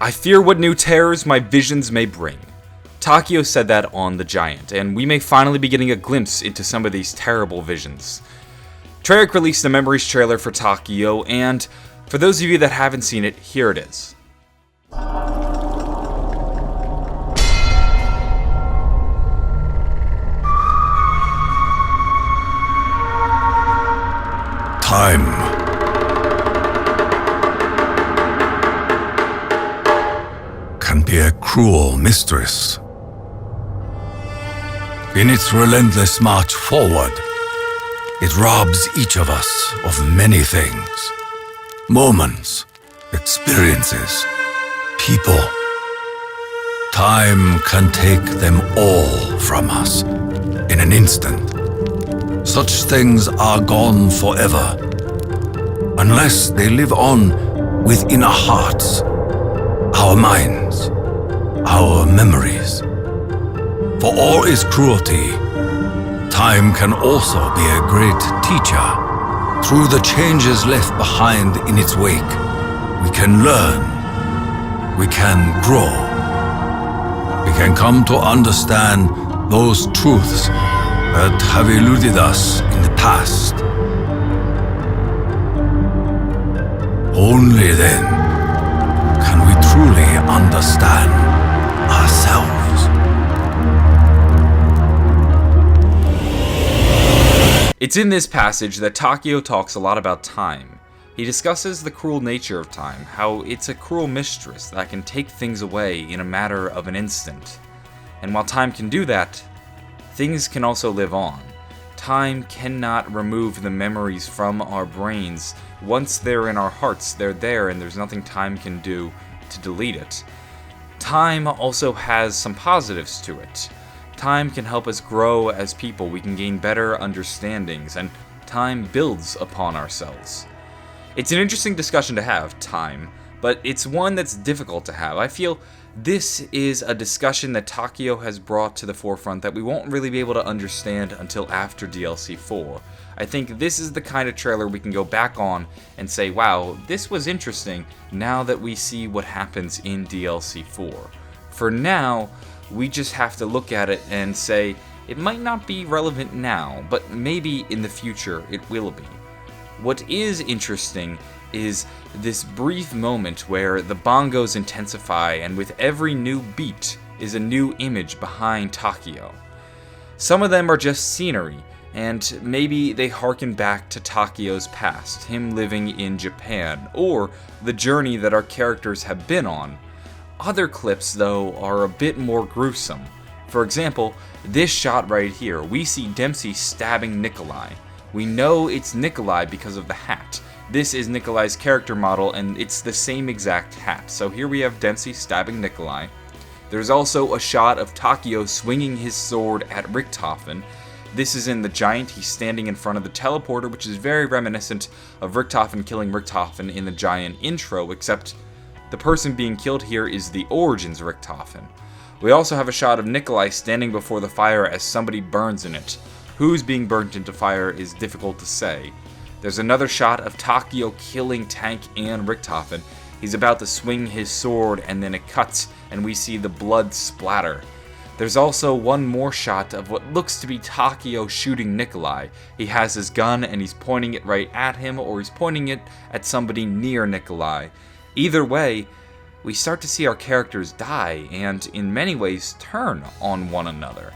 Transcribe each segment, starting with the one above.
I fear what new terrors my visions may bring. Takeo said that on The Giant, and we may finally be getting a glimpse into some of these terrible visions. Treyarch released the Memories trailer for Takeo, and for those of you that haven't seen it, here it is. Time can be a cruel mistress. In its relentless march forward, it robs each of us of many things. Moments, experiences, people. Time can take them all from us in an instant. Such things are gone forever, unless they live on within our hearts, our minds, our memories. For all its cruelty, time can also be a great teacher. Through the changes left behind in its wake, we can learn, we can grow, we can come to understand those truths that have eluded us in the past. Only then can we truly understand ourselves. It's in this passage that Takeo talks a lot about time. He discusses the cruel nature of time, how it's a cruel mistress that can take things away in a matter of an instant. And while time can do that, things can also live on. Time cannot remove the memories from our brains. Once they're in our hearts, they're there, and there's nothing time can do to delete it. Time also has some positives to it. Time can help us grow as people. We can gain better understandings, and time builds upon ourselves. It's an interesting discussion to have, time, but it's one that's difficult to have. I feel this is a discussion that Takeo has brought to the forefront that we won't really be able to understand until after DLC 4. I think this is the kind of trailer we can go back on and say, wow, this was interesting now that we see what happens in DLC 4. For now, we just have to look at it and say, it might not be relevant now, but maybe in the future it will be. What is interesting is this brief moment where the bongos intensify, and with every new beat is a new image behind Takeo. Some of them are just scenery, and maybe they harken back to Takeo's past, him living in Japan, or the journey that our characters have been on. Other clips, though, are a bit more gruesome. For example, this shot right here, we see Dempsey stabbing Nikolai. We know it's Nikolai because of the hat. This is Nikolai's character model, and it's the same exact hat. So here we have Dempsey stabbing Nikolai. There's also a shot of Takeo swinging his sword at Richtofen. This is in The Giant. He's standing in front of the teleporter, which is very reminiscent of Richtofen killing Richtofen in the Giant intro, except the person being killed here is the Origins Richtofen. We also have a shot of Nikolai standing before the fire as somebody burns in it. Who's being burnt into fire is difficult to say. There's another shot of Takeo killing Tank and Richtofen. He's about to swing his sword, and then it cuts, and we see the blood splatter. There's also one more shot of what looks to be Takeo shooting Nikolai. He has his gun, and he's pointing it right at him, or he's pointing it at somebody near Nikolai. Either way, we start to see our characters die, and in many ways turn on one another.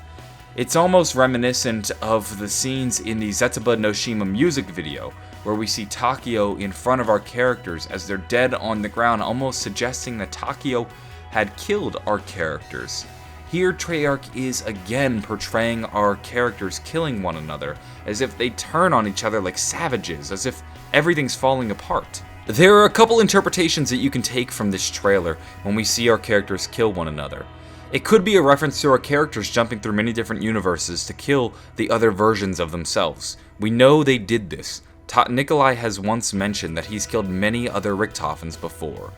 It's almost reminiscent of the scenes in the Zetsuba no Shima music video, where we see Takeo in front of our characters as they're dead on the ground, almost suggesting that Takeo had killed our characters. Here, Treyarch is again portraying our characters killing one another, as if they turn on each other like savages, as if everything's falling apart. There are a couple interpretations that you can take from this trailer when we see our characters kill one another. It could be a reference to our characters jumping through many different universes to kill the other versions of themselves. We know they did this. Nikolai has once mentioned that he's killed many other Richtofens before.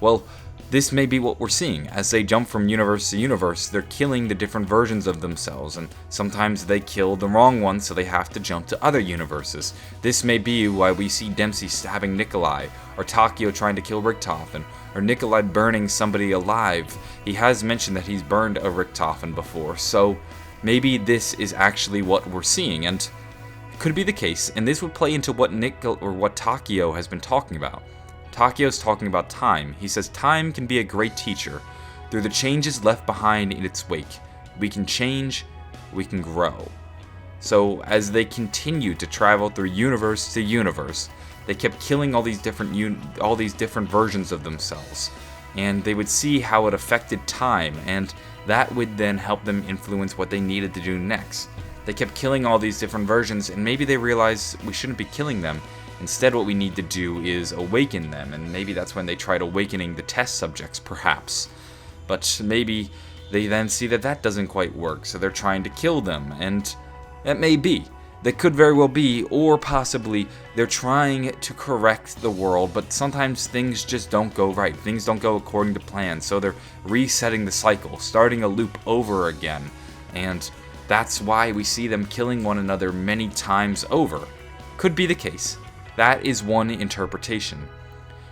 Well, This may be what we're seeing. As they jump from universe to universe, they're killing the different versions of themselves, and sometimes they kill the wrong one, so they have to jump to other universes. This may be why we see Dempsey stabbing Nikolai, or Takeo trying to kill Richtofen, or Nikolai burning somebody alive. He has mentioned that he's burned a Richtofen before, so maybe this is actually what we're seeing, and could be the case, and this would play into what Takeo has been talking about. Takeo's talking about time. He says time can be a great teacher. Through the changes left behind in its wake, we can change, we can grow. So as they continued to travel through universe to universe, they kept killing all these different versions of themselves, and they would see how it affected time, and that would then help them influence what they needed to do next. They kept killing all these different versions, and maybe they realized we shouldn't be killing them. Instead, what we need to do is awaken them, and maybe that's when they tried awakening the test subjects, perhaps. But maybe they then see that that doesn't quite work, so they're trying to kill them, and that may be. That could very well be, or possibly they're trying to correct the world, but sometimes things just don't go right. Things don't go according to plan, so they're resetting the cycle, starting a loop over again, and that's why we see them killing one another many times over. Could be the case. That is one interpretation.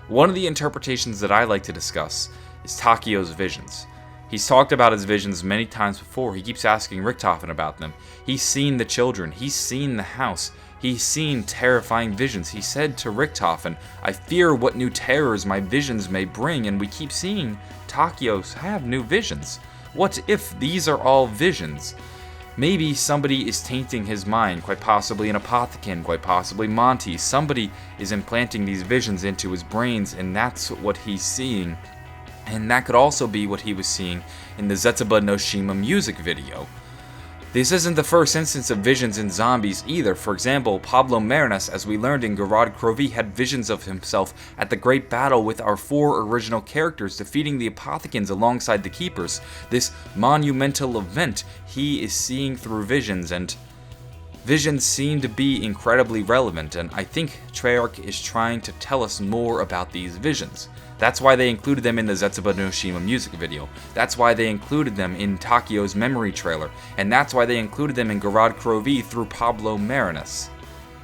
One of the interpretations that I like to discuss is Takeo's visions. He's talked about his visions many times before. He keeps asking Richtofen about them. He's seen the children. He's seen the house. He's seen terrifying visions. He said to Richtofen, "I fear what new terrors my visions may bring," and we keep seeing Takeo have new visions. What if these are all visions? Maybe somebody is tainting his mind, quite possibly an Apothicon, quite possibly Monty. Somebody is implanting these visions into his brains, and that's what he's seeing. And that could also be what he was seeing in the Zetsuba no Shima music video. This isn't the first instance of visions in zombies either. For example, Pablo Marinas, as we learned in Gerard Crovi, had visions of himself at the great battle with our 4 original characters defeating the Apothicons alongside the Keepers. This monumental event he is seeing through visions, and visions seem to be incredibly relevant, and I think Treyarch is trying to tell us more about these visions. That's why they included them in the Zetsuba no Shima music video. That's why they included them in Takeo's memory trailer. And that's why they included them in Gerard Crovi through Pablo Marinas.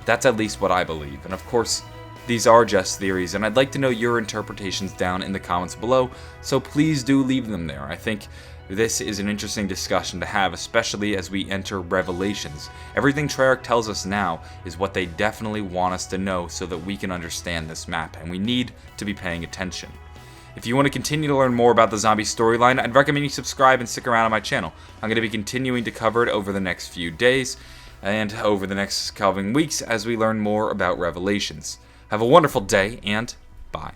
That's at least what I believe. And of course, these are just theories, and I'd like to know your interpretations down in the comments below, so please do leave them there. I think this is an interesting discussion to have, especially as we enter Revelations. Everything Treyarch tells us now is what they definitely want us to know so that we can understand this map, and we need to be paying attention. If you want to continue to learn more about the zombie storyline, I'd recommend you subscribe and stick around on my channel. I'm going to be continuing to cover it over the next few days and over the next coming weeks as we learn more about Revelations. Have a wonderful day, and bye.